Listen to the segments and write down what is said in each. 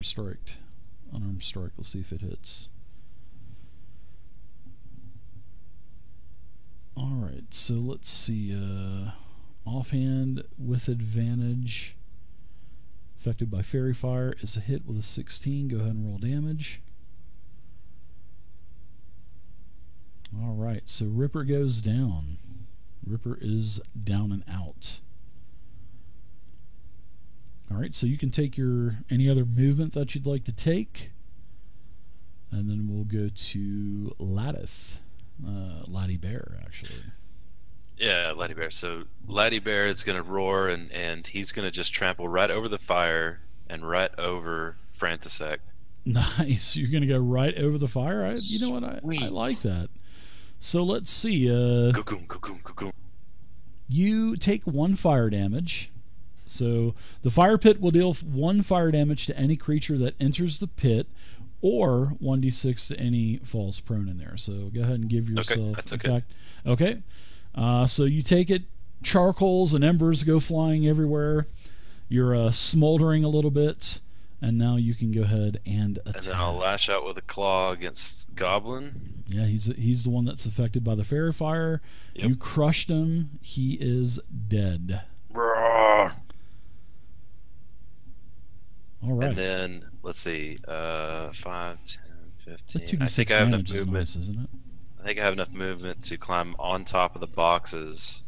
strike. Unarmed strike. Let's see if it hits. Alright, so let's see. Offhand with advantage. Affected by Fairy Fire is a hit with a 16. Go ahead and roll damage. Alright, so Ripper goes down. Ripper is down and out. Alright, so you can take your any other movement that you'd like to take. And then we'll go to Latith. Laddie Bear, actually. Yeah, Laddie Bear. So Laddie Bear is going to roar, and he's going to just trample right over the fire and right over Frantisek. Nice. You're going to go right over the fire? You know what? I like that. So let's see. You take 1 fire damage. So the fire pit will deal 1 fire damage to any creature that enters the pit, or 1d6 to any falls prone in there. So go ahead and give yourself. That's okay. Okay. So you take it. Charcoals and embers go flying everywhere. You're smoldering a little bit, and now you can go ahead and attack. And then I'll lash out with a claw against Goblin. Yeah, he's the one that's affected by the Fairy Fire. Yep. You crushed him. He is dead. Roar. All right. And then let's see, 5, 10, 15. That 2d6 damage is nice, isn't it? I think I have enough movement to climb on top of the boxes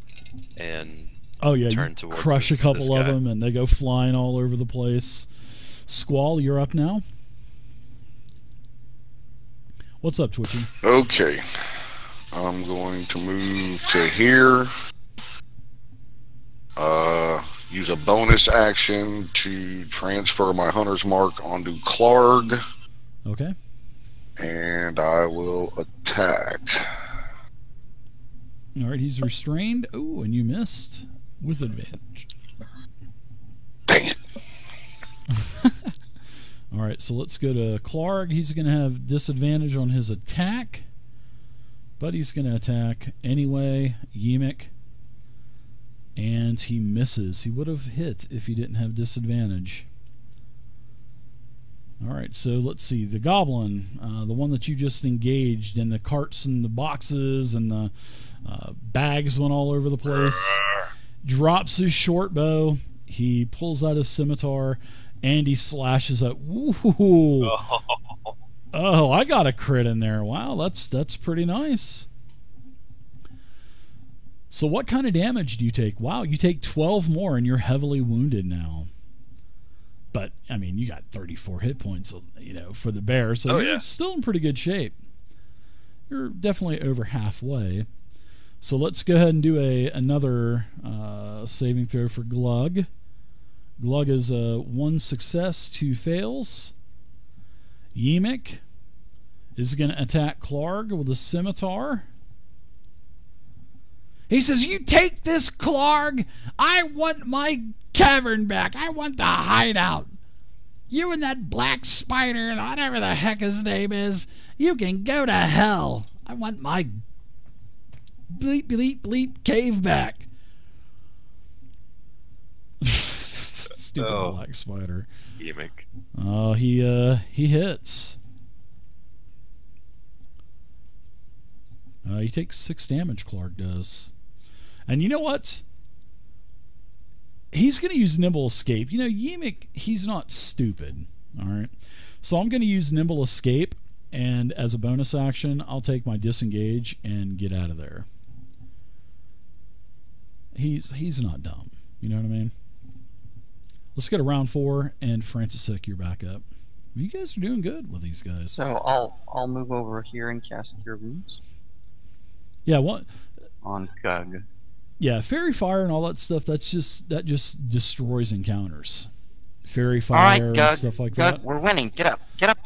and turn towards crush a couple of them, and they go flying all over the place. Squall, you're up now. What's up, Twitchy? Okay. I'm going to move to here. Use a bonus action to transfer my Hunter's Mark onto Klarg. Okay. And I will attack. Alright, he's restrained. Oh, and you missed with advantage. Dang it. Alright, so let's go to Klarg. He's going to have disadvantage on his attack, but he's going to attack anyway. Yimik. And he misses. He would have hit if he didn't have disadvantage. Alright, so let's see. The Goblin, the one that you just engaged, and the carts and the boxes and the bags went all over the place, drops his short bow. He pulls out his scimitar, and he slashes up. Ooh. Oh, I got a crit in there. Wow, that's pretty nice. So what kind of damage do you take? Wow, you take 12 more, and you're heavily wounded now. But, I mean, you got 34 hit points, for the bear, so you're still in pretty good shape. You're definitely over halfway. So let's go ahead and do another saving throw for Glug. Glug is 1 success, 2 fails. Yimik is going to attack Klarg with a scimitar. He says, "You take this, Klarg. I want my cavern back. I want the hideout. You and that black spider, whatever the heck his name is, you can go to hell. I want my bleep, bleep, bleep cave back." Stupid black spider. Gimmick. Oh, he hits. He takes 6 damage, Klarg does. And you know what? He's going to use Nimble Escape. Yimik, he's not stupid. Alright? So I'm going to use Nimble Escape, and as a bonus action, I'll take my Disengage and get out of there. He's not dumb. You know what I mean? Let's go to round 4, and Frantisek, you're back up. You guys are doing good with these guys. So I'll move over here and cast Cure Wounds. Yeah, what? On Gug. Yeah, Fairy Fire and all that stuff, that just destroys encounters. Fairy Fire and stuff like that. Gug, we're winning. Get up,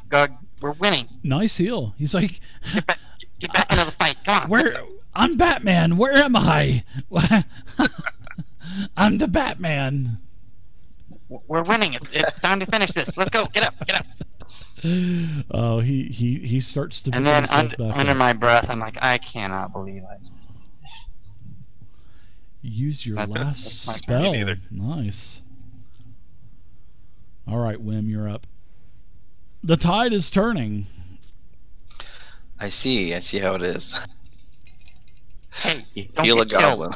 Gug. We're winning. Nice heal. He's like, get back into the fight. Come on. I'm Batman. Where am I? I'm the Batman. We're winning. It's time to finish this. Let's go. Get up. Oh, he starts to. And then under my breath, I'm like, I cannot believe I just did that. Use your last spell. Nice. All right, Wim, you're up. The tide is turning. I see how it is. Hey, don't Heal a get killed. goblin.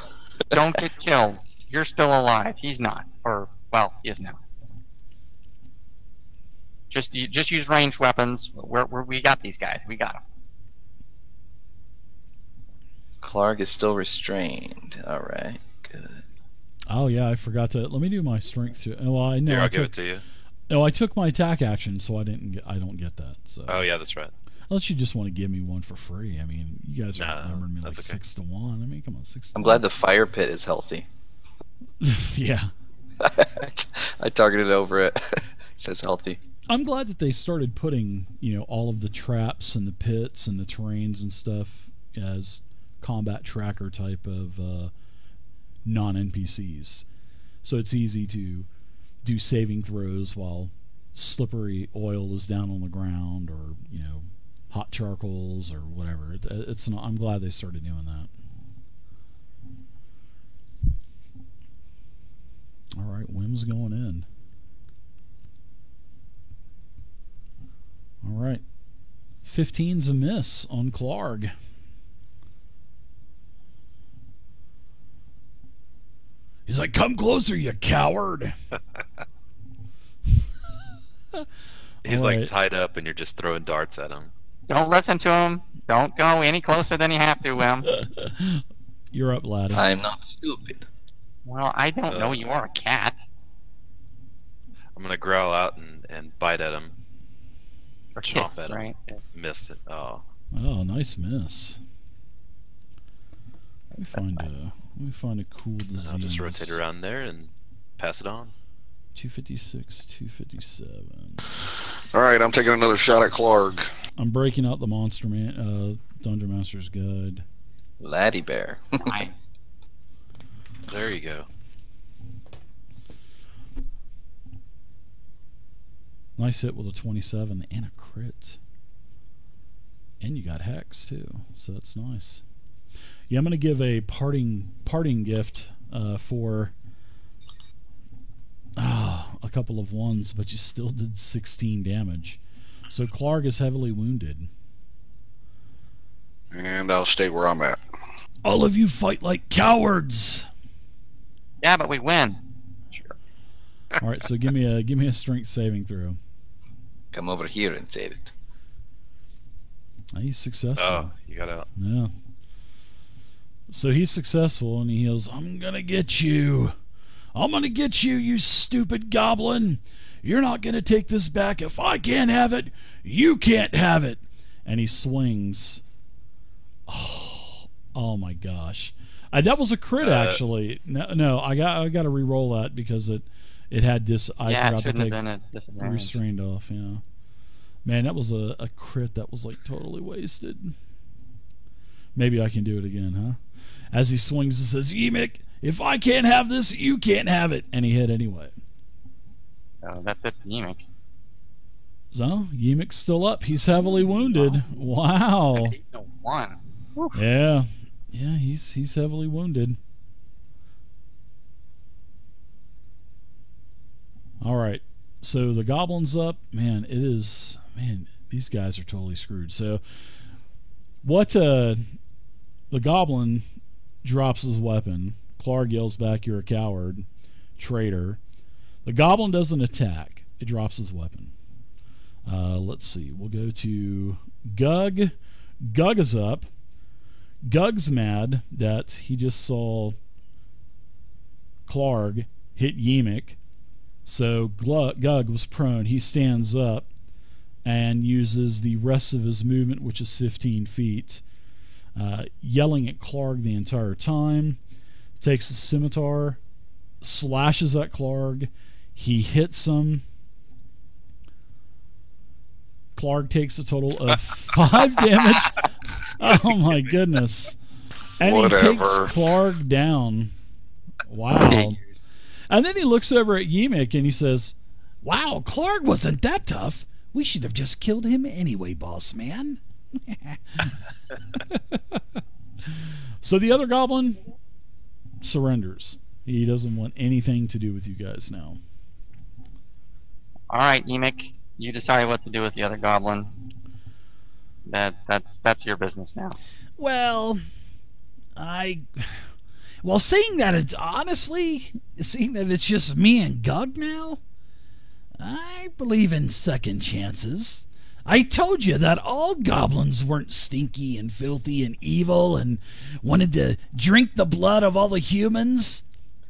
Don't get killed. You're still alive. He's not. Or, well, he is now. Just use ranged weapons. We got these guys. We got them. Klarg is still restrained. Alright, good. Oh yeah, I forgot to. Let me do my strength too. Oh, well, I know. Here, I I'll took, give it to you. No, I took my attack action, so I don't get that. So. Oh yeah, that's right. Unless you just want to give me one for free. I mean, you guys are numbering me like okay. 6 to 1. I mean, come on, 6 to I'm 1. glad the fire pit is healthy. Yeah. I targeted over it. It says healthy. I'm glad that they started putting, all of the traps and the pits and the terrains and stuff as combat tracker type of non-NPCs. So it's easy to do saving throws while slippery oil is down on the ground, or hot charcoals or whatever. It's not. I'm glad they started doing that. All right, Whim's going in. All right, 15's a miss on Klarg. He's like, "Come closer, you coward." He's All like right. tied up, and you're just throwing darts at him. Don't listen to him. Don't go any closer than you have to, Wim. You're up, laddie. I'm not stupid. Well, I don't know. You are a cat. I'm gonna growl out and bite at him. Or Chomp kiss, at him. right? Missed it. Oh. Oh, nice miss. Let me find a cool disease. I'll just rotate around there and pass it on. 256, 257. All right, I'm taking another shot at Klarg. I'm breaking out the Dungeon Master's Guide. Laddie Bear. Nice. There you go. Nice hit with a 27 and a crit. And you got Hex too, so that's nice. Yeah, I'm going to give a parting gift for a couple of ones, but you still did 16 damage. So Klarg is heavily wounded. And I'll stay where I'm at. All of you fight like cowards. Yeah, but we win. Sure. All right, so give me a strength saving throw. Come over here and say it. He's successful. Oh, you got out. Yeah. So he's successful, and he heals. I'm gonna get you. I'm gonna get you, you stupid goblin. You're not gonna take this back. If I can't have it, you can't have it. And he swings. Oh my gosh. That was a crit, actually. No, I got to re-roll that because it had this. I forgot to take restrained off. Yeah, man, that was a crit that was like totally wasted. Maybe I can do it again, huh? As he swings, and says, "Yemek, if I can't have this, you can't have it," and he hit anyway. Oh, that's it for Yemek. So Yemek's still up. He's heavily wounded. Wow. 1. Yeah, he's heavily wounded. All right, so the goblin's up. Man, these guys are totally screwed. So what? The goblin drops his weapon. Klarg yells back, "You're a coward, traitor." The goblin doesn't attack. It drops his weapon. Let's see. We'll go to Gug. Gug is up. Gug's mad that he just saw Klarg hit Yemek. So Gug was prone. He stands up and uses the rest of his movement, which is 15 feet, yelling at Klarg the entire time. Takes his scimitar, slashes at Klarg. He hits him. Klarg takes a total of 5 damage. Oh my goodness. And Whatever. he takes Klarg down. Wow. And then he looks over at Yemek and he says, "Wow, Klarg wasn't that tough. We should have just killed him anyway, boss man." So the other goblin surrenders. He doesn't want anything to do with you guys now. All right, Yemek. You decide what to do with the other goblin. That's your business now. Well, seeing that it's just me and Gug now, I believe in second chances. I told you that all goblins weren't stinky and filthy and evil and wanted to drink the blood of all the humans.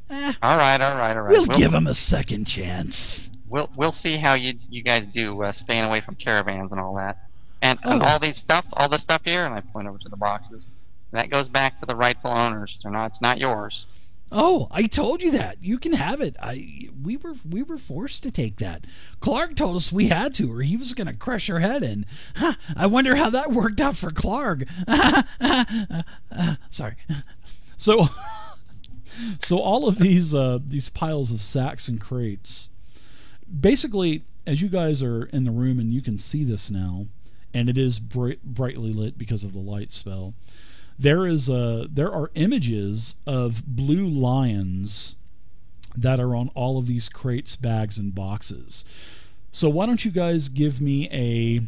All right. We'll give them a second chance. We'll see how you guys do staying away from caravans and all that. And all this stuff here, and I point over to the boxes, that goes back to the rightful owners. It's not yours. Oh, I told you that. You can have it. We were forced to take that. Klarg told us we had to, or he was going to crush our head in. I wonder how that worked out for Klarg. Sorry. So all of these piles of sacks and crates, basically, as you guys are in the room and you can see this now, and it is brightly lit because of the light spell. There are images of blue lions that are on all of these crates, bags, and boxes. So why don't you guys give me a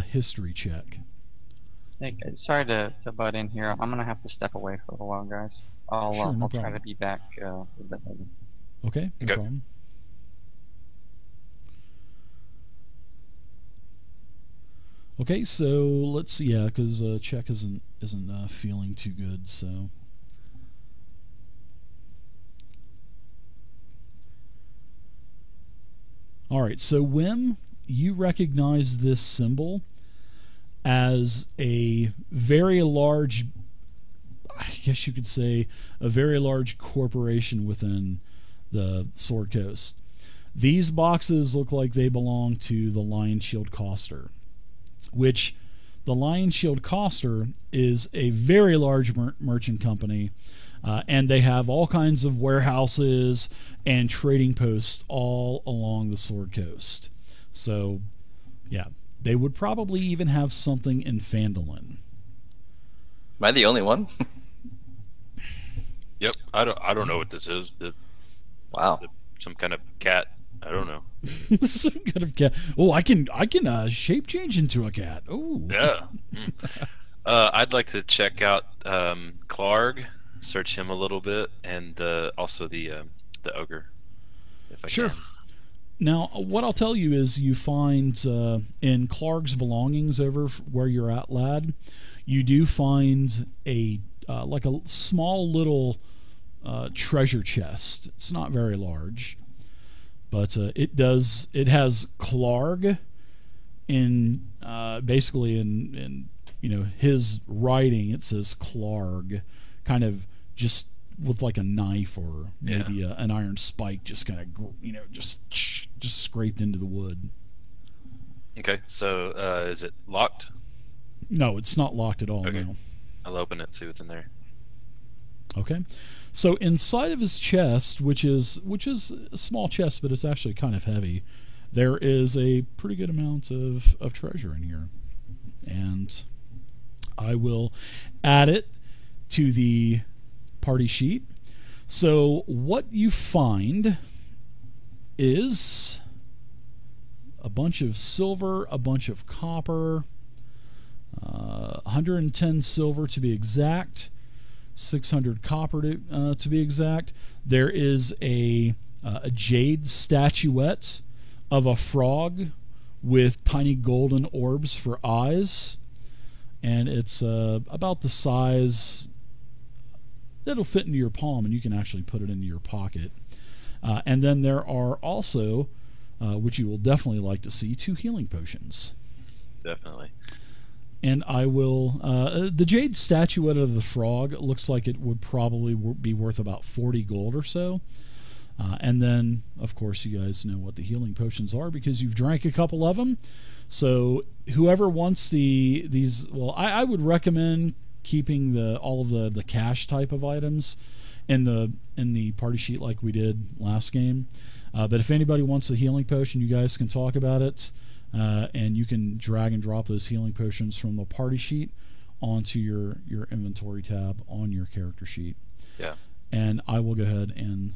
history check. Hey, sorry to butt in here. I'm gonna have to step away for a while, guys. I'll try to be back a bit later. Okay, no problem. Okay, so let's see. Yeah, because Czech isn't feeling too good. So, all right. So, Wim, you recognize this symbol as a very large, I guess you could say, a very large corporation within the Sword Coast. These boxes look like they belong to the Lion Shield Coster, which the Lion Shield Coster is a very large merchant company, and they have all kinds of warehouses and trading posts all along the Sword Coast. So, yeah, they would probably even have something in Phandalin. Am I the only one? Yep, I don't know what this is. Wow. Some kind of cat. I don't know. Some kind of cat. Oh, I can shape change into a cat. Oh. Yeah. I'd like to check out Klarg, search him a little bit, and also the ogre. If I sure. Can. Now, what I'll tell you is you find in Klarg's belongings over where you're at, lad, you do find a like a small little treasure chest. It's not very large. But it has Klarg in basically in his writing. It says Klarg, kind of just with like a knife or maybe an iron spike, just kind of just scraped into the wood. Okay, so is it locked? No, it's not locked at all. Okay. No. I'll open it, see what's in there. Okay. So inside of his chest, which is a small chest, but it's actually kind of heavy, there is a pretty good amount of treasure in here. And I will add it to the party sheet. So what you find is a bunch of silver, a bunch of copper, 110 silver to be exact, 600 copper to be exact. There is a jade statuette of a frog with tiny golden orbs for eyes, and it's about the size that'll fit into your palm, and you can actually put it into your pocket. And then there are also, which you will definitely like to see, 2 healing potions. Definitely. And I will, the jade statuette of the frog looks like it would probably be worth about 40 gold or so. And then, of course, you guys know what the healing potions are because you've drank a couple of them. So whoever wants these, well, I would recommend keeping all of the cash type of items in the party sheet like we did last game. But if anybody wants a healing potion, you guys can talk about it. And you can drag and drop those healing potions from the party sheet onto your inventory tab on your character sheet. Yeah. And I will go ahead and,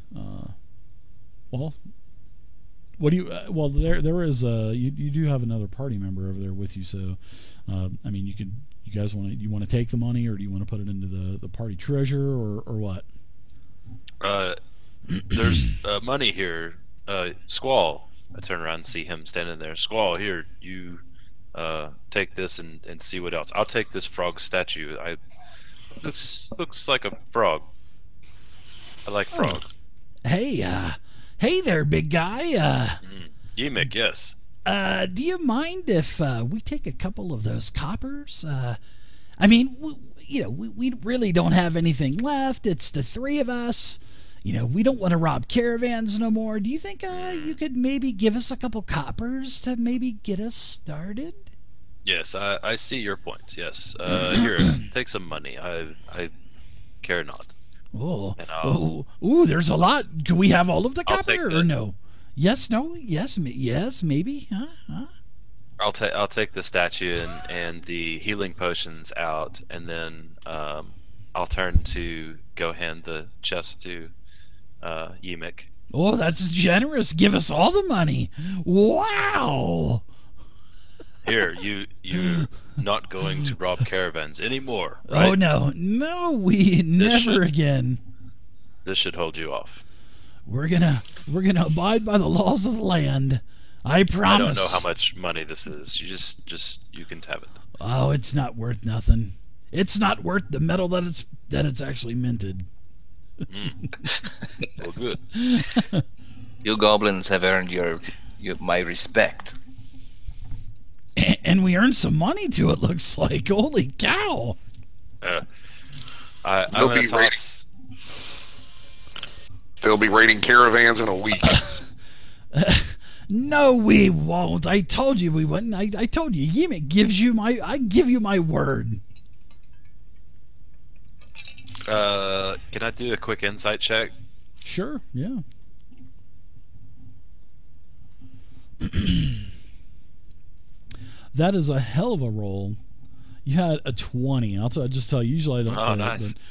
What do you? Well, there is you do have another party member over there with you, so I mean, you guys want to take the money, or do you want to put it into the party treasure, or what? There's money here. Squall. I turn around and see him standing there. Squall, here, you take this and see what else. I'll take this frog statue. Looks like a frog. I like frogs. Hey there, big guy. Yimik, yes. Do you mind if we take a couple of those coppers? I mean, we really don't have anything left. It's the three of us. We don't want to rob caravans no more. Do you think you could maybe give us a couple coppers to maybe get us started? Yes, I see your points. Yes. Here, take some money. I care not. Oh, there's a lot. Can we have all of the copper or no? Yes, no, yes, maybe. Huh? I'll take the statue and the healing potions out, and then I'll turn to go hand the chest to Yimik. Oh, that's generous. Give us all the money. Wow. Here, you're not going to rob caravans anymore, right? Oh no, we never again. This should hold you off. We're gonna abide by the laws of the land. I promise. I don't know how much money this is. You can have it. Oh, it's not worth nothing. It's not worth the metal that it's actually minted. Well, good. You goblins have earned my respect. And we earned some money too, it looks like. Holy cow! I'm gonna toss. They'll be raiding caravans in a week. No, we won't. I told you we wouldn't. I told you. Yimik gives you I give you my word. Can I do a quick insight check? Sure. Yeah. That is a hell of a roll. You had a 20. I'll just tell you. Usually I don't say nice. that,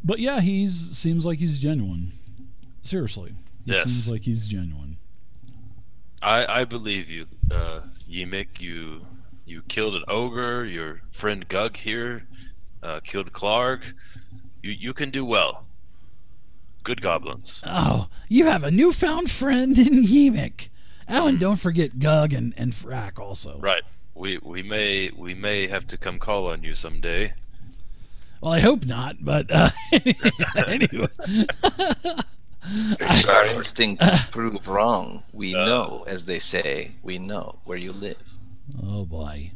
but yeah, seems like he's genuine. Seriously, seems like he's genuine. I believe you, Yimik. You killed an ogre. Your friend Gug here killed Klarg. You can do well. Good goblins. Oh, you have a newfound friend in Yimik. Oh, and don't forget Gug and Frack also. Right. We may have to come call on you someday. Well, I hope not, but anyway. Our instincts prove wrong. We know, as they say, we know where you live. Oh boy.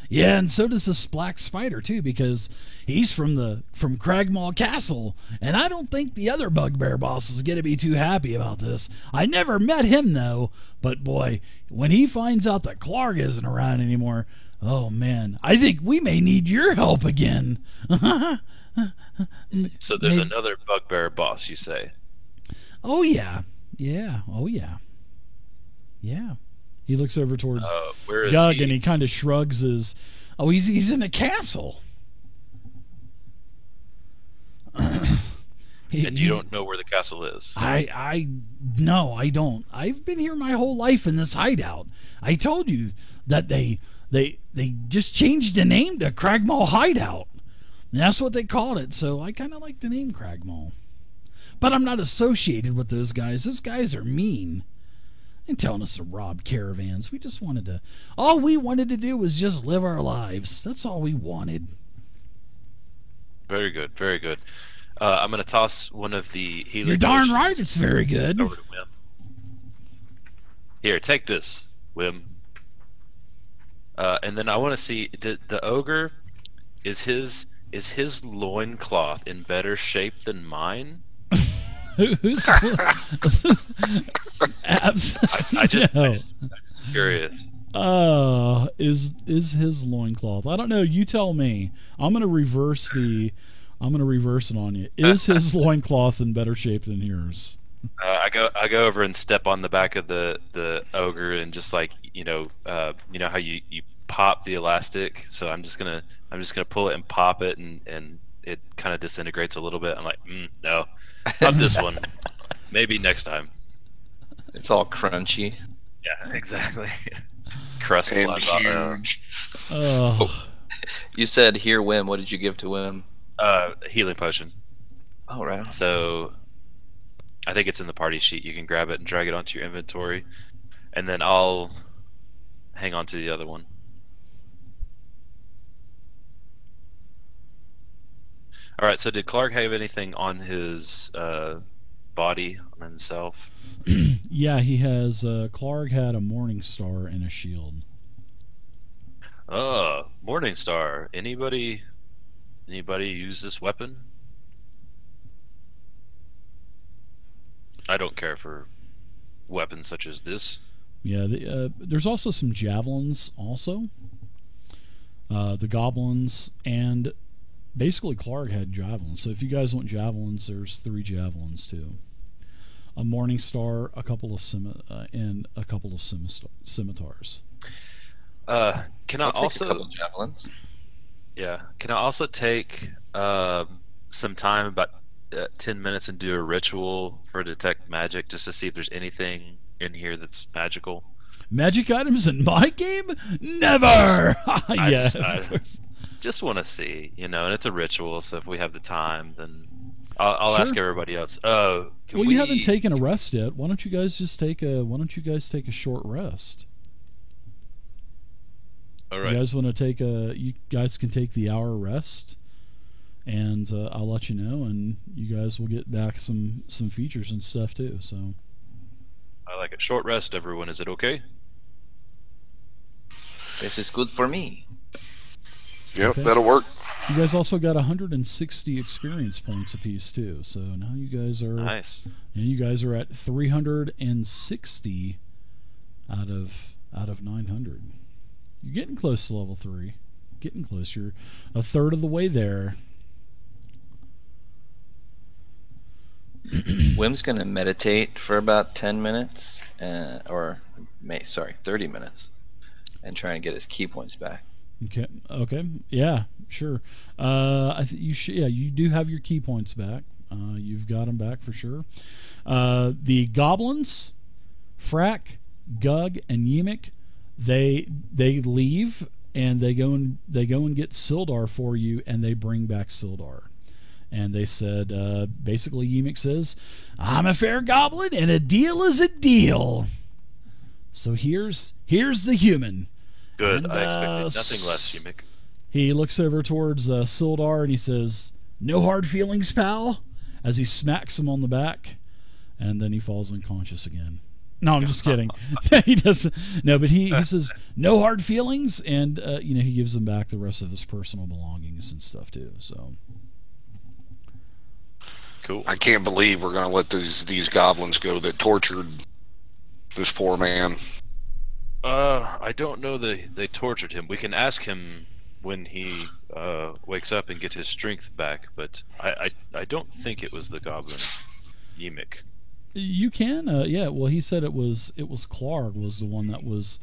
Yeah, and so does this black spider too, because he's from Cragmaw Castle, and I don't think the other bugbear boss is gonna be too happy about this. I never met him though, but boy, when he finds out that Klarg isn't around anymore, oh man, I think we may need your help again. So there's another bugbear boss, you say? Oh yeah. Oh yeah. He looks over towards where is Gug, he? and he kind of shrugs his. Oh, he's in a castle. And you don't know where the castle is? No, I don't. I've been here my whole life in this hideout. I told you that they just changed the name to Cragmaw Hideout. And that's what they called it, so I kind of like the name Cragmaw. But I'm not associated with those guys. Those guys are mean. And telling us to rob caravans. All we wanted to do was just live our lives. That's all we wanted. Very good, very good. I'm going to toss one of the healing. You're darn right, it's very good. Over to Wim. Here, take this, Wim. And then I want to see the ogre. Is his loincloth in better shape than mine? Who's I just curious. Is his loincloth? I don't know. You tell me. I'm gonna reverse it on you. Is his loincloth in better shape than yours? I go over and step on the back of the ogre and just like you know how you pop the elastic. So I'm just gonna pull it and pop it and it kind of disintegrates a little bit. I'm like, no, not this one. Maybe next time. It's all crunchy. Yeah, exactly. Crust And blood. huge. You said hear Wim. What did you give to Wim? Healing potion. Oh, right. So I think it's in the party sheet. You can grab it and drag it onto your inventory, and then I'll hang on to the other one. All right. So did Klarg have anything on his body, on himself? Yeah, he has. Klarg had a morning star and a shield. Morning Star. Anybody use this weapon? I don't care for weapons such as this. Yeah, there's also some javelins. Also, the goblins and basically Klarg had javelins. So if you guys want javelins, there's 3 javelins too. A morning star, a couple of and a couple of scimitars. Can I I'll take also a couple javelins? Yeah. Can I also take some time, about 10 minutes, and do a ritual for detect magic, just to see if there's anything in here that's magical? Magic items in my game? Never. I just want to see, and it's a ritual. So if we have the time, then I'll Sure. ask everybody else. Well, you haven't taken a rest yet. Why don't you guys take a short rest? All right. You guys want to take you guys can take the hour rest, and I'll let you know, and you guys will get back some features and stuff too. So I like it. Short rest, everyone. Is it okay? This is good for me. Yep, Okay. that'll work. you guys also got 160 experience points apiece too. So now you guys are Nice. You guys are at 360 out of 900. You're getting close to level 3. Getting close. You're a third of the way there. Wim's gonna meditate for about 10 minutes, 30 minutes, and try and get his key points back. Okay. Yeah, sure. You should. Yeah, you do have your key points back. You've got them back for sure. The goblins, Frack, Gug, and Yimik, they leave and they go and get Sildar for you, and they bring back Sildar. And they said, basically, Yimik says, "I'm a fair goblin, and a deal is a deal." So here's the human. Good. And, I expected nothing less, Yimik. He looks over towards Sildar and he says, "No hard feelings, pal," as he smacks him on the back, and then he falls unconscious again. No, I'm just kidding. He doesn't. No, but he says, "No hard feelings," and he gives him back the rest of his personal belongings and stuff too. So Cool. I can't believe we're going to let these goblins go that tortured this poor man. I don't know they tortured him. We can ask him when he wakes up and get his strength back, but I don't think it was the goblin Yimik. you can, yeah. Well, he said it was Klarg was the one that was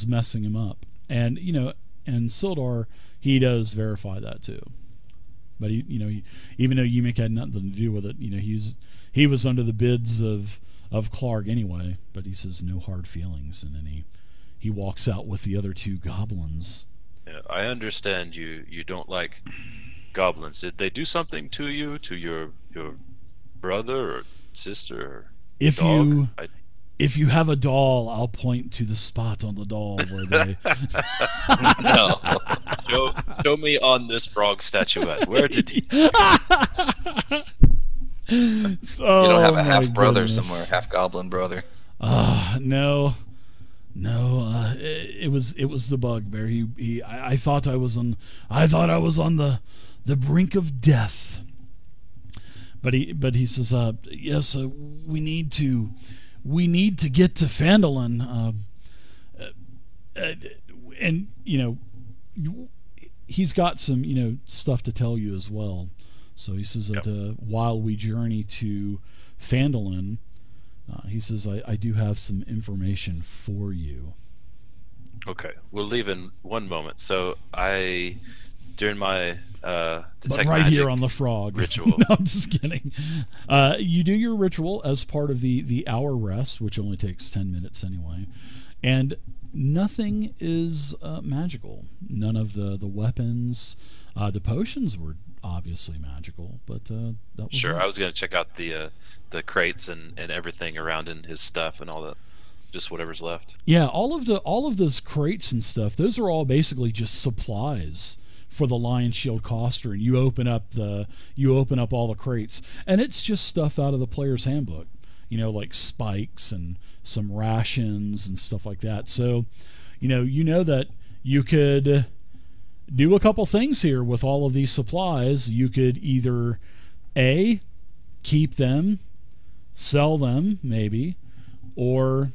messing him up, and and Sildar, he does verify that too. But he even though Yimik had nothing to do with it, he was under the bids of Klarg anyway. But he says no hard feelings, and then he walks out with the other 2 goblins. Yeah, I understand you don't like goblins. Did they do something to you, to your brother or sister or If dog? if you have a doll, I'll point to the spot on the doll where they. No. Show me on this frog statuette. Where did he? You don't have a half brother somewhere, half goblin brother. No. It was the bugbear. I thought I was on the brink of death. But he says, yes, we need to get to Phandalin, and he's got some stuff to tell you as well. So he says that while we journey to Phandalin, he says I do have some information for you. Okay, we'll leave in one moment. So during my detect right magic here on the frog ritual. No, I'm just kidding. You do your ritual as part of the hour rest, which only takes 10 minutes anyway, and nothing is magical. None of the weapons, the potions were obviously magical, but that was Sure, it. I was going to check out the crates and everything around in his stuff and all that, just whatever's left. Yeah, all of those crates and stuff, those are all basically just supplies for the Lion Shield Coster, and you open up all the crates, and it's just stuff out of the player's handbook, like spikes and some rations and stuff like that. So, you know that you could do a couple things here with all of these supplies. You could either A, keep them, sell them maybe, or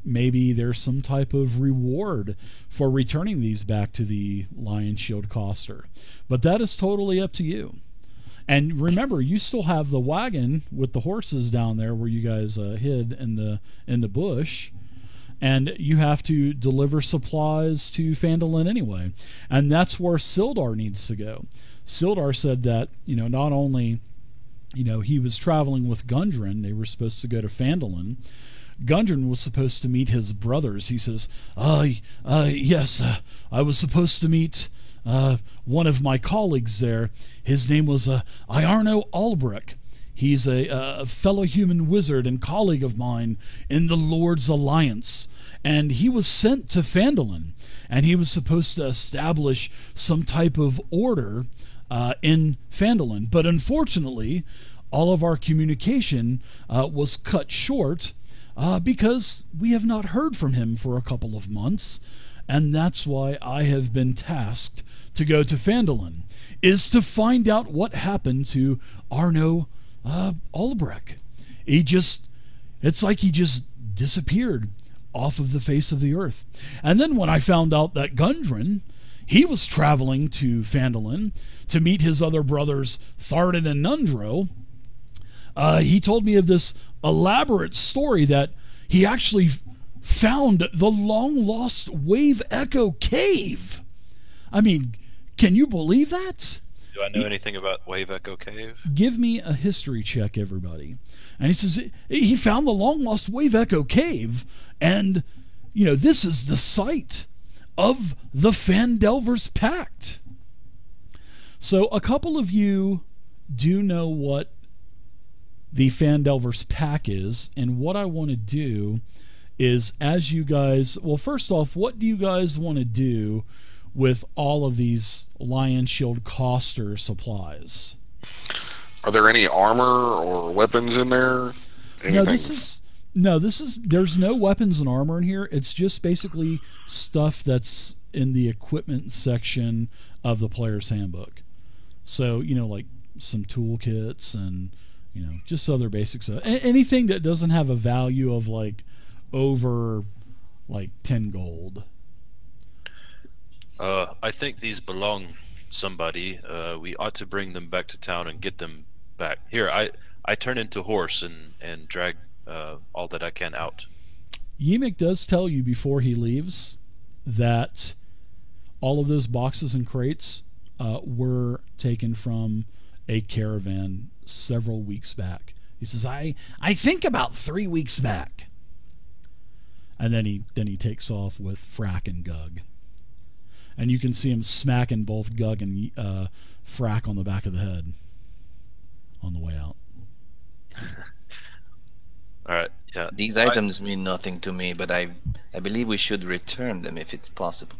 maybe there's some type of reward for returning these back to the Lion Shield Coster. But that is totally up to you. And remember, you still have the wagon with the horses down there where you guys hid in the bush, and you have to deliver supplies to Phandalin anyway. And that's where Sildar needs to go. Sildar said that, not only, he was traveling with Gundren, they were supposed to go to Phandalin. Gundren was supposed to meet his brothers. He says, yes, I was supposed to meet one of my colleagues there. His name was Iarno Albrecht. He's a fellow human wizard and colleague of mine in the Lord's Alliance. And he was sent to Phandalin, and he was supposed to establish some type of order in Phandalin. But unfortunately, all of our communication was cut short because we have not heard from him for a couple of months, and that's why I have been tasked to go to Phandalin, is to find out what happened to Arno Albrecht. It's like he just disappeared off of the face of the earth. And then when I found out that Gundren, he was traveling to Phandalin to meet his other brothers Thardan and Nundro, he told me of this elaborate story that he actually found the long-lost Wave Echo Cave. I mean, can you believe that? Do I know anything about Wave Echo Cave? Give me a history check, everybody. And he says he found the long-lost Wave Echo Cave, and, this is the site of the Phandelver's Pact. So a couple of you do know what the Phandelver's Pact is, and what I want to do is, as you guys, well, first off, what do you guys want to do with all of these Lion Shield Coster supplies? Are there any armor or weapons in there? Anything? There's no weapons and armor in here. It's just basically stuff that's in the equipment section of the player's handbook. So, like some toolkits and, just other basic stuff. Anything that doesn't have a value of over 10 gold. I think these belong somebody. We ought to bring them back to town and get them back. Here, I turn into horse and drag all that I can out. Yemek does tell you before he leaves that all of those boxes and crates were taken from a caravan several weeks back. He says, I think about 3 weeks back. And then he takes off with Frack and Gug. And you can see him smacking both Gug and Frack on the back of the head on the way out. All right, yeah. These items mean nothing to me, but I believe we should return them if it's possible.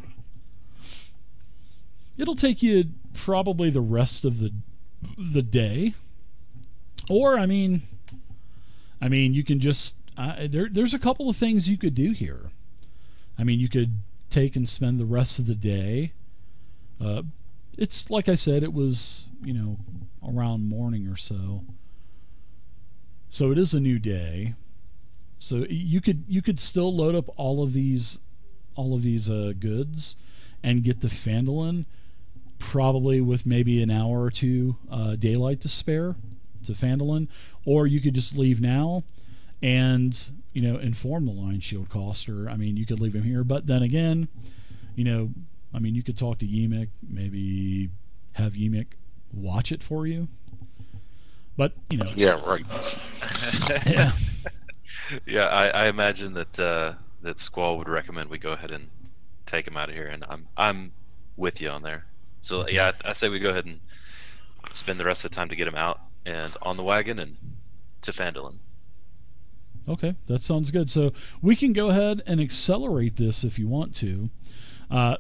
It'll take you probably the rest of the day. Or, I mean, you can just... there's a couple of things you could do here. I mean, you could take and spend the rest of the day. It's like I said, it was, around morning or so. So it is a new day. So you could still load up all of these goods and get to Phandalin, probably with maybe an hour or two daylight to spare to Phandalin, or you could just leave now and inform the Lion Shield Coster. I mean, you could leave him here, but then again, you could talk to Yemek, maybe have Yemek watch it for you. But Yeah, right. Yeah. Yeah, I imagine that Squall would recommend we go ahead and take him out of here, and I'm with you on there. So yeah, I say we go ahead and spend the rest of the time to get him out and on the wagon and to Phandalin. Okay, that sounds good. So we can go ahead and accelerate this if you want to.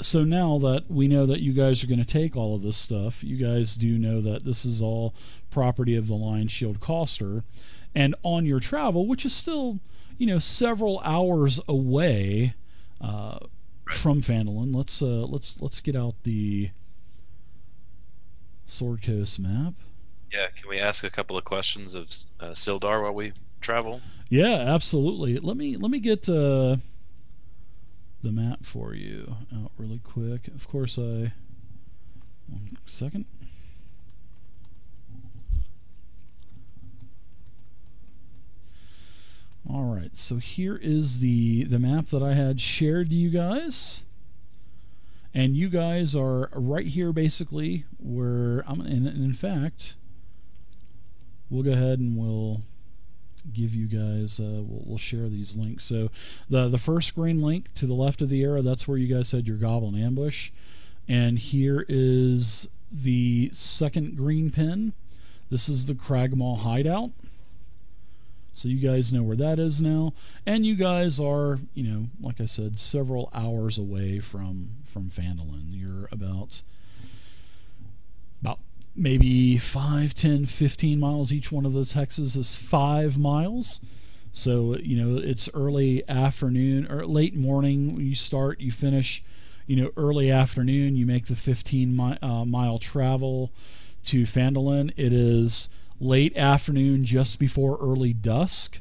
So now that we know that you guys are going to take all of this stuff, you guys do know that this is all property of the Lion Shield Coster, and on your travel, which is still, several hours away from Phandalin, let's get out the Sword Coast map. Yeah, can we ask a couple of questions of Sildar while we travel? Yeah, absolutely. Let me get the map for you out really quick. Of course, 1 second. All right, so here is the map that I had shared to you guys. And you guys are right here, basically, where in fact, we'll go ahead and we'll give you guys, we'll share these links. So the first green link to the left of the arrow, that's where you guys had your goblin ambush. And here is the second green pin. This is the Cragmaw hideout. So you guys know where that is now. And you guys are, like I said, several hours away from Phandalin. You're about maybe 5, 10, 15 miles. Each one of those hexes is 5 miles. So, it's early afternoon or late morning when you start, you finish, early afternoon. You make the 15-mile travel to Phandalin. It is late afternoon, just before early dusk.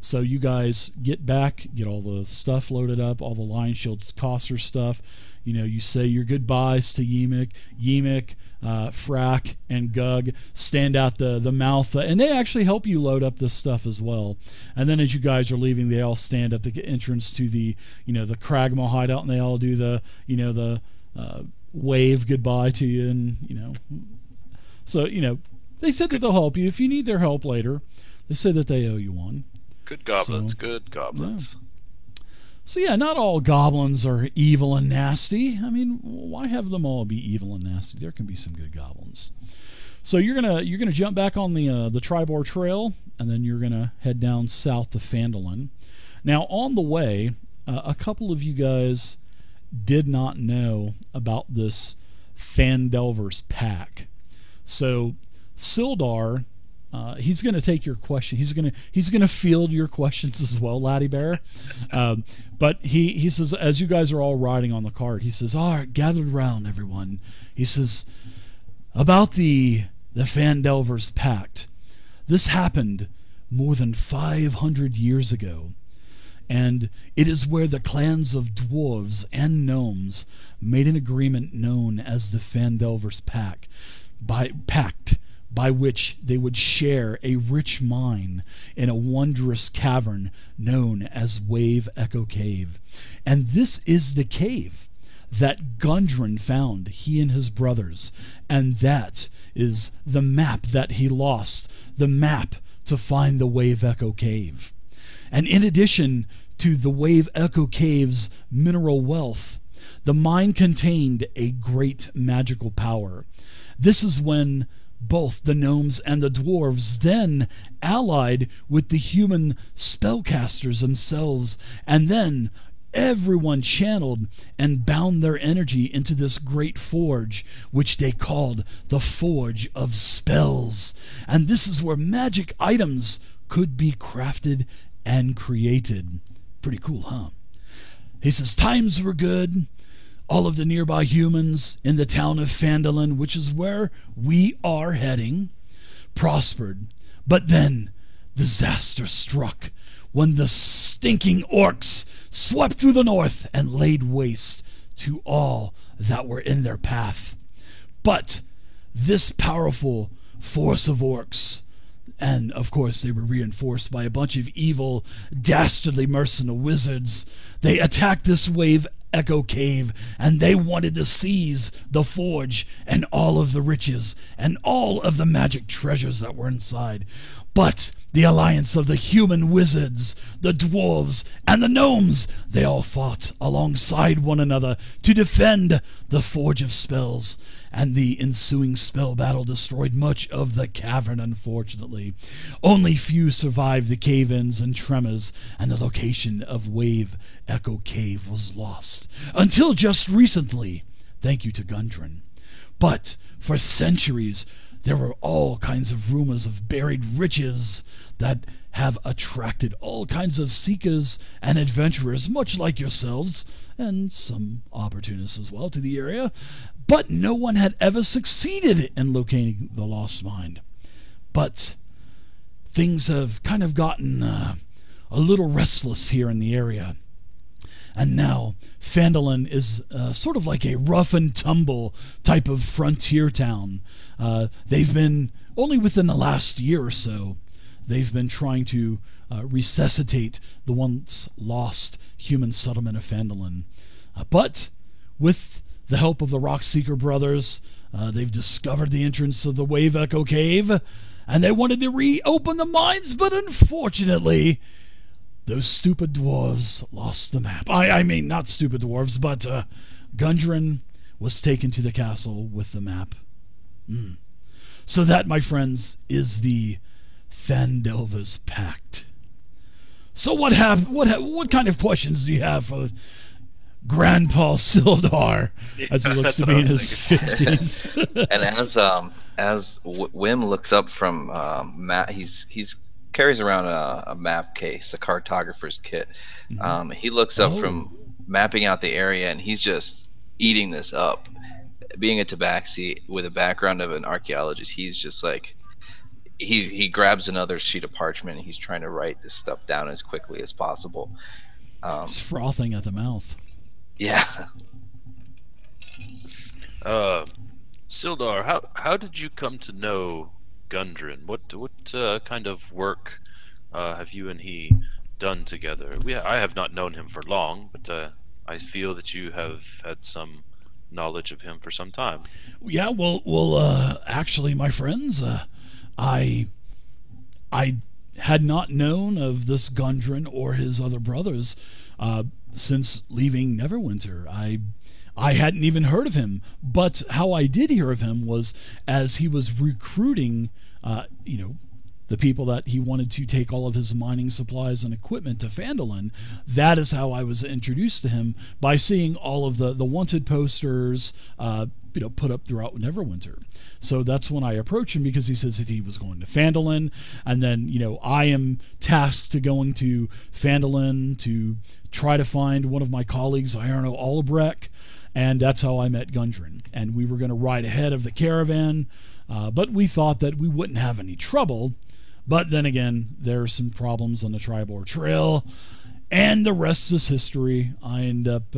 So you guys get back, get all the stuff loaded up, all the Lion Shield Coster stuff. You say your goodbyes to Yemek, Frack, and Gug. Stand out the mouth, and they actually help you load up this stuff as well. And then as you guys are leaving, they all stand at the entrance to the the Cragmaw hideout, and they all do the wave goodbye to you, and so they said that they'll help you if you need their help later. They say that they owe you one. Good goblins, good goblins. Yeah. So yeah, not all goblins are evil and nasty. I mean, why have them all be evil and nasty? There can be some good goblins. So you're gonna jump back on the Tribor Trail, and then you're gonna head down south to Phandalin. Now on the way, a couple of you guys did not know about this Phandelver's pack. So Sildar, he's going to take your question. He's going to field your questions as well, Laddie Bear. But he says, as you guys are all riding on the cart, he says, "All right, gathered round, everyone." He says, about the Phandelver's pact. This happened more than 500 years ago, and it is where the clans of dwarves and gnomes made an agreement known as the Phandelver's pact, by which they would share a rich mine in a wondrous cavern known as Wave Echo Cave. And this is the cave that Gundren found, he and his brothers, and that is the map that he lost, the map to find the Wave Echo Cave. And in addition to the Wave Echo Cave's mineral wealth, the mine contained a great magical power. This is when both the gnomes and the dwarves then allied with the human spellcasters themselves, and then everyone channeled and bound their energy into this great forge, which they called the Forge of Spells. And this is where magic items could be crafted and created. Pretty cool, huh? He says, times were good. All of the nearby humans in the town of Phandalin, which is where we are heading, prospered. But then disaster struck when the stinking orcs swept through the north and laid waste to all that were in their path. But this powerful force of orcs, And, of course, they were reinforced by a bunch of evil, dastardly mercenary wizards. They attacked this wave Echo Cave, and they wanted to seize the forge and all of the riches and all of the magic treasures that were inside. But the alliance of the human wizards, the dwarves, and the gnomes, they all fought alongside one another to defend the Forge of Spells, and the ensuing spell battle destroyed much of the cavern, unfortunately. Only few survived the cave-ins and tremors, and the location of Wave Echo Cave was lost. Until just recently, thank you to Gundren. But for centuries, there were all kinds of rumors of buried riches that have attracted all kinds of seekers and adventurers, much like yourselves, and some opportunists as well, to the area. But no one had ever succeeded in locating the lost mine. But things have kind of gotten a little restless here in the area. And now Phandalin is sort of like a rough and tumble type of frontier town. They've been, only within the last year or so, they've been trying to resuscitate the once lost human settlement of Phandalin. But with the help of the Rockseeker brothers, they've discovered the entrance of the Wave Echo Cave, and they wanted to reopen the mines, but unfortunately, those stupid dwarves lost the map. I mean, not stupid dwarves, but Gundren was taken to the castle with the map. So that, my friends, is the Phandelver's Pact. So what kind of questions do you have for Grandpa Sildar, as he looks to be in his 50s? And as Wim looks up from Matt, he's carries around a map case, a cartographer's kit. He looks up from mapping out the area, and he's just eating this up. Being a tabaxi with a background of an archaeologist, he's just like, he grabs another sheet of parchment, and he's trying to write this stuff down as quickly as possible. He's frothing at the mouth. Yeah. Sildar, how did you come to know Gundren? What kind of work have you and he done together? I have not known him for long, but I feel that you have had some knowledge of him for some time. Yeah, well, actually, my friends, I had not known of this Gundren or his other brothers since leaving Neverwinter. I hadn't even heard of him, but how I did hear of him was as he was recruiting, the people that he wanted to take all of his mining supplies and equipment to Phandalin. That is how I was introduced to him, by seeing all of the wanted posters, put up throughout Neverwinter. So that's when I approached him, because he says that he was going to Phandalin, and then I am tasked to going to Phandalin to try to find one of my colleagues, Ierno Albrecht, and that's how I met Gundren. And we were going to ride ahead of the caravan, but we thought that we wouldn't have any trouble. But then again, there are some problems on the Tribor Trail, and the rest is history. I end up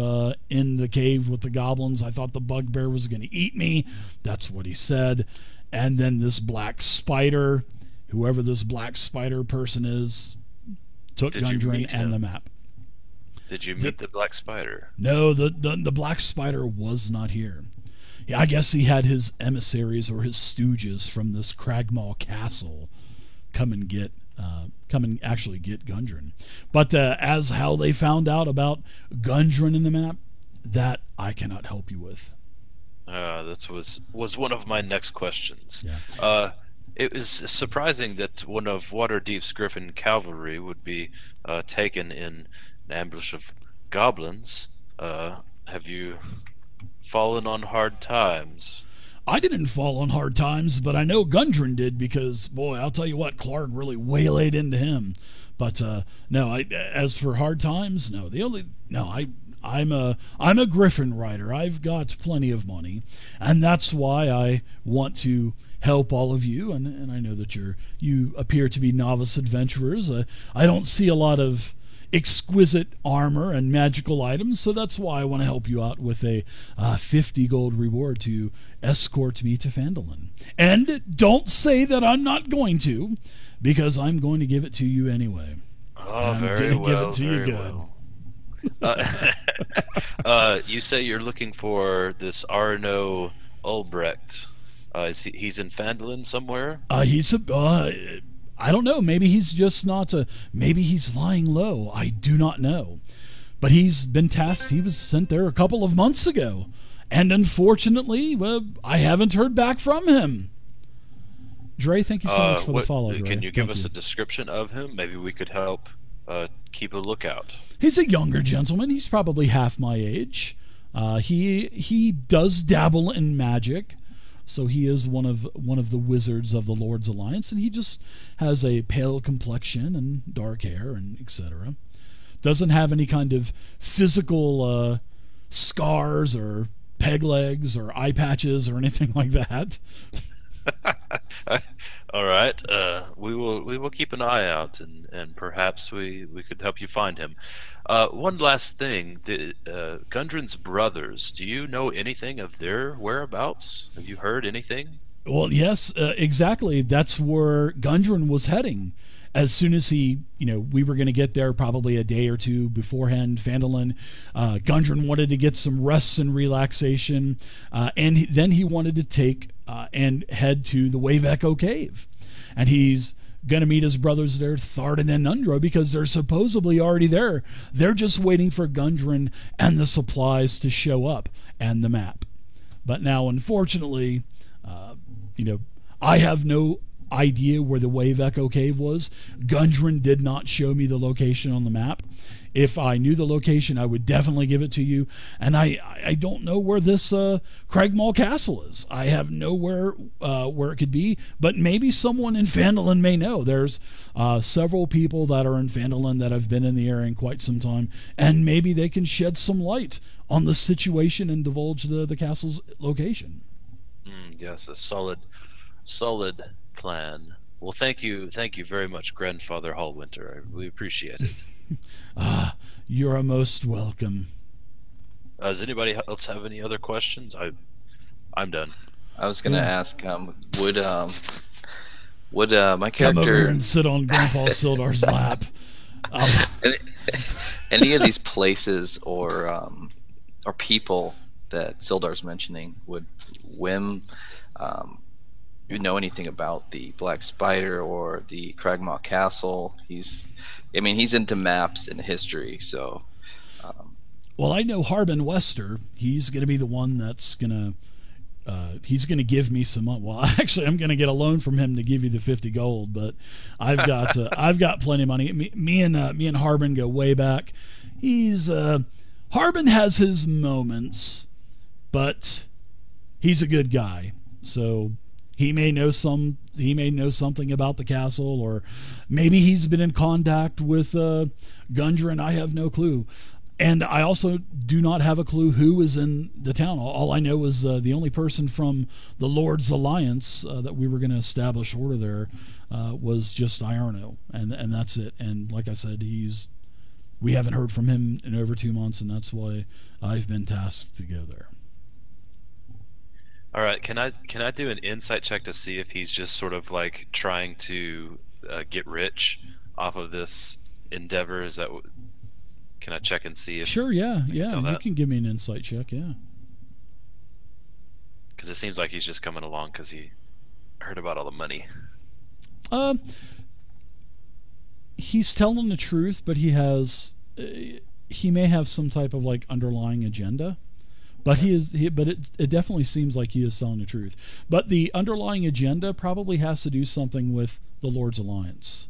in the cave with the goblins. I thought the bugbear was going to eat me. That's what he said. And then this black spider, whoever this black spider person is, took Gundren and the map. Did you meet the black spider? No, the black spider was not here. Yeah, I guess he had his emissaries or his stooges from this Cragmaw castle come and actually get Gundren. But as how they found out about Gundren in the map, that I cannot help you with. That was one of my next questions. Yeah. It was surprising that one of Waterdeep's Griffin cavalry would be taken in an ambush of goblins. Have you fallen on hard times? I didn't fall on hard times, but I know Gundren did, because, boy, I'll tell you what, Klarg really waylaid into him. But no, as for hard times, no. I'm a Griffin rider. I've got plenty of money, and that's why I want to help all of you. And I know that you appear to be novice adventurers. I don't see a lot of exquisite armor and magical items, so that's why I want to help you out with a 50 gold reward to escort me to Phandalin. And don't say that I'm not going to, because I'm going to give it to you anyway. Oh, very well. Give it to you good. Well. You say you're looking for this Arno Ulbrecht. He's in Phandalin somewhere? I don't know. Maybe he's just not. Maybe he's lying low. I do not know. But he's been tasked. He was sent there a couple of months ago, and unfortunately, I haven't heard back from him. Dre, thank you so much for the follow, Dre. Can you give us a description of him? Maybe we could help keep a lookout. He's a younger gentleman. He's probably half my age. He does dabble in magic, so he is one of the wizards of the Lord's Alliance, and he just has a pale complexion and dark hair and etc. Doesn't have any kind of physical scars or peg legs or eye patches or anything like that. All right. We will keep an eye out, and perhaps we could help you find him. One last thing: the Gundren's brothers. Do you know anything of their whereabouts? Have you heard anything? Well, yes, exactly. That's where Gundren was heading. As soon as we were going to get there probably a day or two beforehand, Phandalin, Gundren wanted to get some rest and relaxation, and then he wanted to take and head to the Wave Echo Cave. And he's going to meet his brothers there, Thardan and Nundro, because they're supposedly already there. They're just waiting for Gundren and the supplies to show up and the map. But now, unfortunately, I have no idea where the Wave Echo Cave was. Gundren did not show me the location on the map. If I knew the location, I would definitely give it to you. And I don't know where this Cragmaw Castle is. I have nowhere where it could be, but maybe someone in Phandalin may know. There's several people that are in Phandalin that have been in the area in quite some time, and maybe they can shed some light on the situation and divulge the castle's location. Yes, a solid plan. Well, thank you very much, Grandfather Hallwinter. We appreciate it. You're most welcome. Does anybody else have any other questions? I'm done. I was gonna ask, would my character come over here and sit on Grandpa Sildar's lap? Any of these places or people that Sildar's mentioning, would Wim you know anything about the Black Spider or the Cragmaw Castle? He's into maps and history, so. Well, I know Harbin Wester. He's going to be the one that's going to. He's going to give me some money. Well, actually, I'm going to get a loan from him to give you the 50 gold, but I've got plenty of money. Me and Harbin go way back. Harbin has his moments, but he's a good guy. So he may know something about the castle, or maybe he's been in contact with Gundren. I have no clue. And I also do not have a clue who is in the town. All I know is the only person from the Lord's Alliance that we were going to establish order there was just Iarno, and that's it. And like I said, we haven't heard from him in over 2 months, and that's why I've been tasked to go there. All right, can I do an insight check to see if he's just sort of like trying to get rich off of this endeavor? Is that? Can I check and see if? Sure, yeah. You can give me an insight check, yeah. Because it seems like he's just coming along because he heard about all the money. He's telling the truth, but he may have some type of like underlying agenda. But it definitely seems like he is telling the truth. But the underlying agenda probably has to do something with the Lord's Alliance.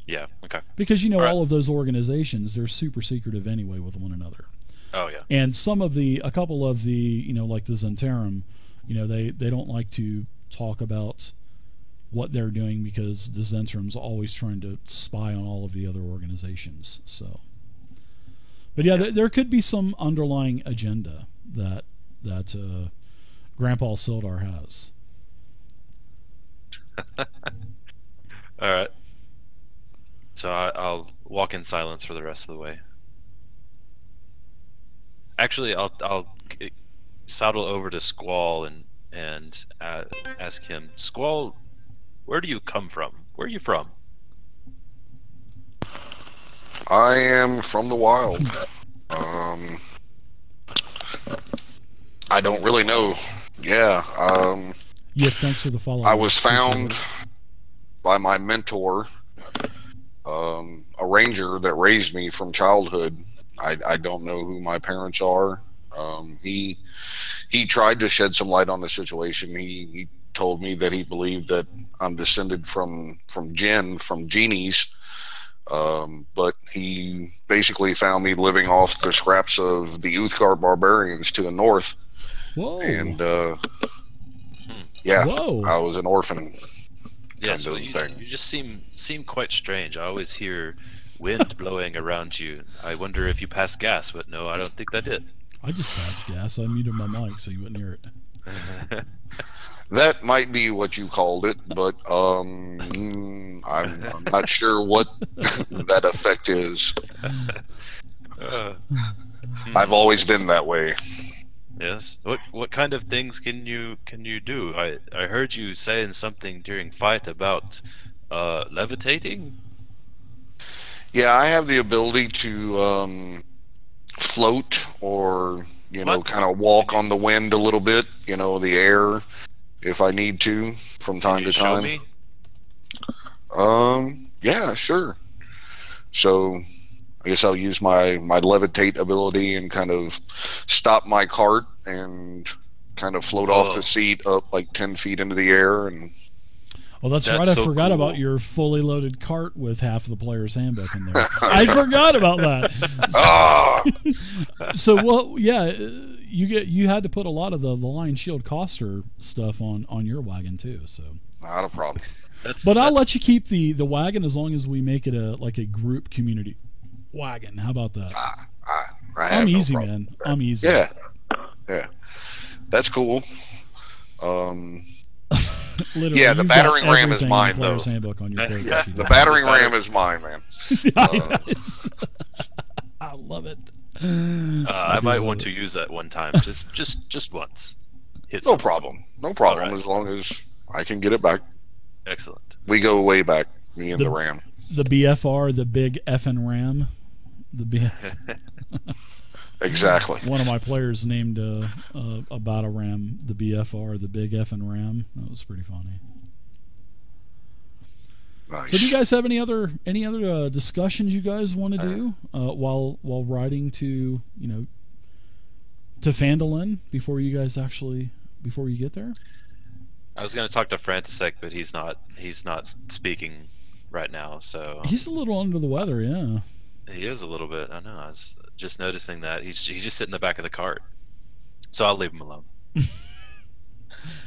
Yeah, okay. Because all of those organizations, they're super secretive anyway with one another. Oh yeah. And a couple of the, like the Zentarum, they don't like to talk about what they're doing because the Zentarum's always trying to spy on all of the other organizations. So, but yeah, there could be some underlying agenda that Grandpa Sildar has. All right. So I'll walk in silence for the rest of the way. Actually, I'll saddle over to Squall and ask him, Squall, where do you come from? Where are you from? I am from the wild. I don't really know. Yeah. Yeah, thanks for the follow. I was found by my mentor, a ranger that raised me from childhood. I don't know who my parents are. He tried to shed some light on the situation. He told me that he believed that I'm descended from genies. But he basically found me living off the scraps of the Uthgar barbarians to the north. Whoa. And yeah, whoa. I was an orphan. Yeah, so you just seem quite strange. I always hear wind blowing around you. I wonder if you passed gas, but no, I don't think that did. I just passed gas. I muted my mic so you wouldn't hear it. That might be what you called it, but I'm not sure what that effect is. I've always been that way. Yes. What kind of things can you do? I heard you saying something during fight about levitating. Yeah, I have the ability to float, or kind of walk on the wind a little bit. The air, if I need to, from time to time. Show me? Yeah, sure. So I guess I'll use my levitate ability and kind of stop my cart and kind of float off the seat up like 10 feet into the air. And well, that's right. I forgot about your fully loaded cart with half of the player's handbook in there. I forgot about that. So, well, yeah, you had to put a lot of the Lion Shield Coster stuff on your wagon too. So not a problem. But I'll let you keep the wagon as long as we make it a group community wagon. How about that? I'm easy, man. I'm easy. Yeah, that's cool. Literally, yeah, the battering ram is mine, though. The battering ram is mine, man. I love it. I might want to use that one time, just once. No problem. Right. As long as I can get it back. Excellent. We go way back, me and the ram. The BFR, the big effing ram. The BF. Exactly. One of my players named a battle ram the BFR, the big effing ram. That was pretty funny. Nice. So, do you guys have any other discussions you guys want to do while riding to Phandalin before you get there? I was going to talk to Frantisek, but he's not speaking right now. So he's a little under the weather. Yeah, he is a little bit. I know. I was just noticing that he's just sitting in the back of the cart. So I'll leave him alone.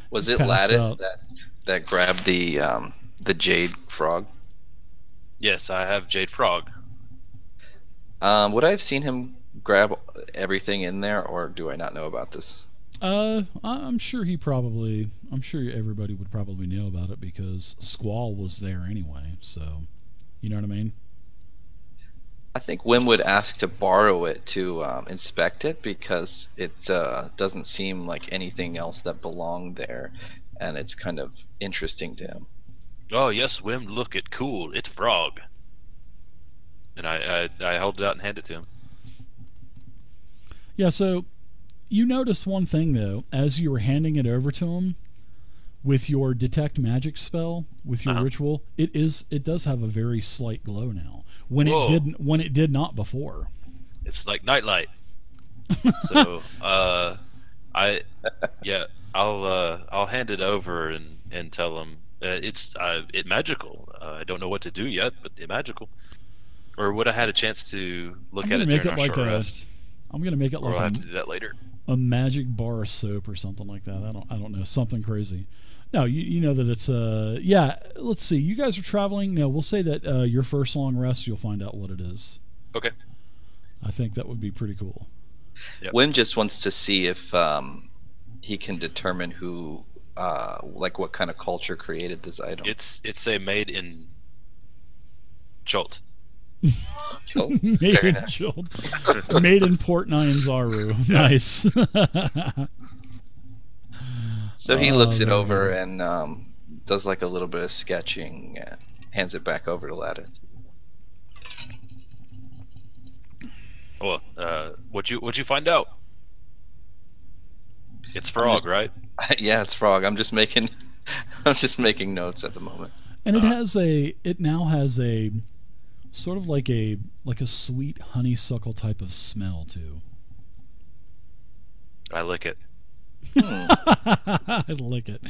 Was it Ladin that grabbed the Jade Frog? Yes, I have Jade Frog. Would I have seen him grab everything in there, or do I not know about this? I'm sure everybody would probably know about it because Squall was there anyway. So, you know what I mean? I think Wim would ask to borrow it to inspect it because it doesn't seem like anything else that belonged there, and it's kind of interesting to him. Oh yes, Wim, look, it's cool. It's frog. And I held it out and handed it to him. Yeah, so you noticed one thing though, as you were handing it over to him, with your detect magic spell, with your ritual, it does have a very slight glow now. When it did not before. It's like nightlight. So I'll hand it over and tell him it's magical. I don't know what to do yet, but it's magical. Or would I had a chance to look at it during our short rest? I'm gonna make it like I'll have to do that later. A magic bar of soap or something like that. I don't know, something crazy. No, you know that it's let's see. You guys are traveling. No, we'll say that your first long rest, you'll find out what it is. Okay. I think that would be pretty cool. Yep. Wim just wants to see if he can determine who, what kind of culture created this item. It's a made in Jolt. Made in Jolt. Made in Port Nyanzaru. Nice. So he looks it over and does like a little bit of sketching, hands it back over to Ladin. Well, what'd you find out? It's Frog, right? Yeah, it's Frog. I'm just making notes at the moment. And it now has a sort of like a sweet honeysuckle type of smell too. I lick it. I lick it.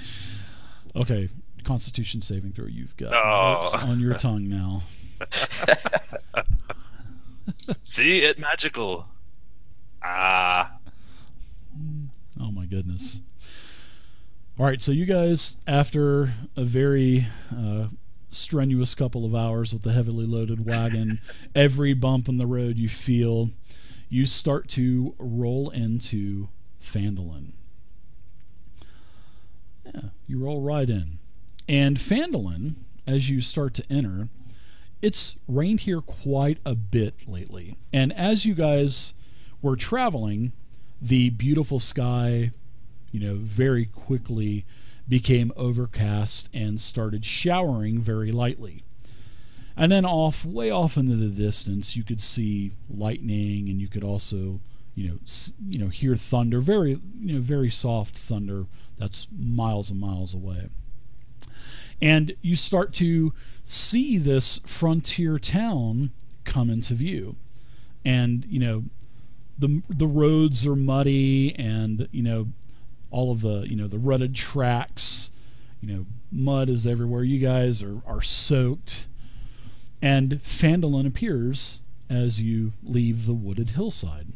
Okay, Constitution saving throw. You've got notes on your tongue now. See it magical. Oh my goodness. All right, so you guys, after a very strenuous couple of hours with the heavily loaded wagon, every bump in the road you feel, you start to roll into Phandalin. Yeah, you roll right in. And Phandalin, as you start to enter, it's rained here quite a bit lately. And as you guys were traveling, the beautiful sky, very quickly became overcast and started showering very lightly. And then way off into the distance, you could see lightning, and you could also, hear thunder, very soft thunder that's miles and miles away. And you start to see this frontier town come into view. And, the roads are muddy, and, all of the, the rutted tracks, mud is everywhere. You guys are soaked. And Phandalin appears as you leave the wooded hillside.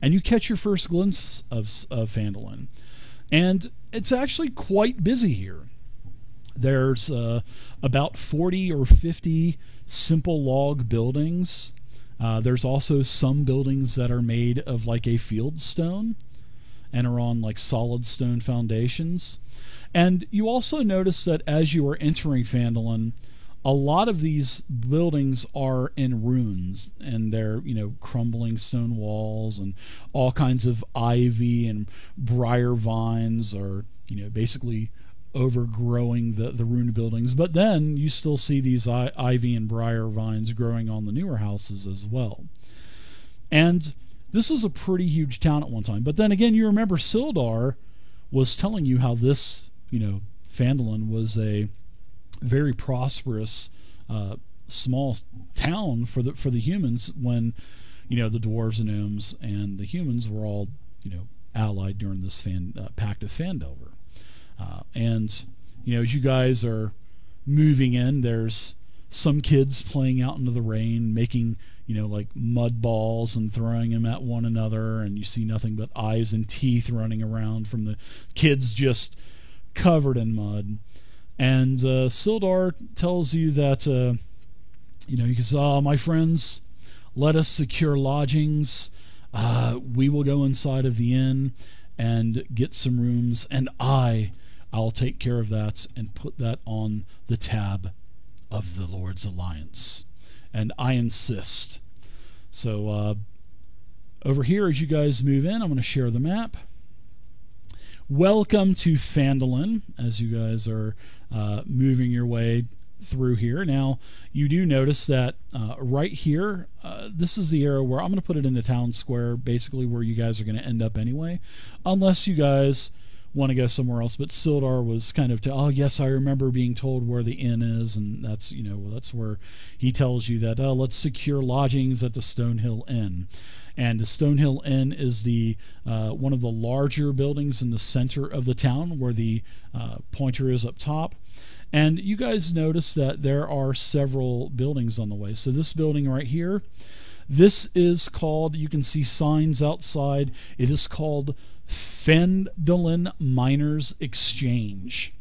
And you catch your first glimpse of Phandalin. And it's actually quite busy here. There's about 40 or 50 simple log buildings. There's also some buildings that are made of like a field stone and are on like solid stone foundations. And you also notice that as you are entering Phandalin, a lot of these buildings are in ruins, and they're, crumbling stone walls, and all kinds of ivy and briar vines are, basically overgrowing the ruined buildings. But then you still see these ivy and briar vines growing on the newer houses as well. And this was a pretty huge town at one time. But then again, you remember Sildar was telling you how this, Phandalin was a very prosperous small town for the humans when, the dwarves and gnomes and the humans were all, allied during this Pact of Phandelver. And as you guys are moving in, there's some kids playing out into the rain, making like mud balls and throwing them at one another, and you see nothing but eyes and teeth running around from the kids just covered in mud. And Sildar tells you that he goes, my friends, let us secure lodgings. We will go inside of the inn and get some rooms, and I'll take care of that and put that on the tab of the Lord's Alliance. And I insist. So over here, as you guys move in, I'm going to share the map. Welcome to Phandalin, as you guys are moving your way through here. Now, you do notice that right here, this is the area where I'm going to put it in the town square, basically where you guys are going to end up anyway, unless you guys want to go somewhere else. But Sildar was kind of, yes, I remember being told where the inn is, and that's, that's where he tells you that, let's secure lodgings at the Stonehill Inn. And the Stonehill Inn is the one of the larger buildings in the center of the town, where the pointer is up top. And you guys notice that there are several buildings on the way. So this building right here, this is called, you can see signs outside, it is called Phandalin Miners Exchange.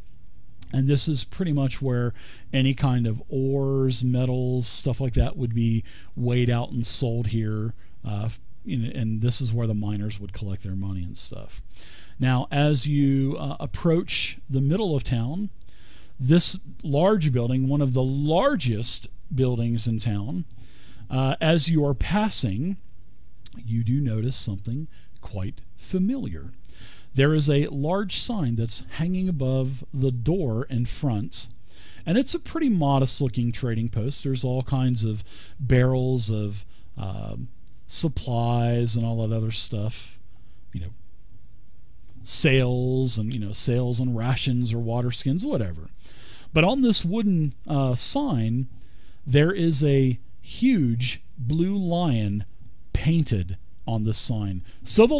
And this is pretty much where any kind of ores, metals, stuff like that would be weighed out and sold here. And this is where the miners would collect their money and stuff. Now, as you approach the middle of town, this large building, one of the largest buildings in town, as you are passing, you do notice something quite familiar. There is a large sign that's hanging above the door in front, and it's a pretty modest looking trading post. There's all kinds of barrels of supplies and all that other stuff. Sales and sales on rations or water skins, whatever. But on this wooden sign, there is a huge blue lion painted on the sign. So the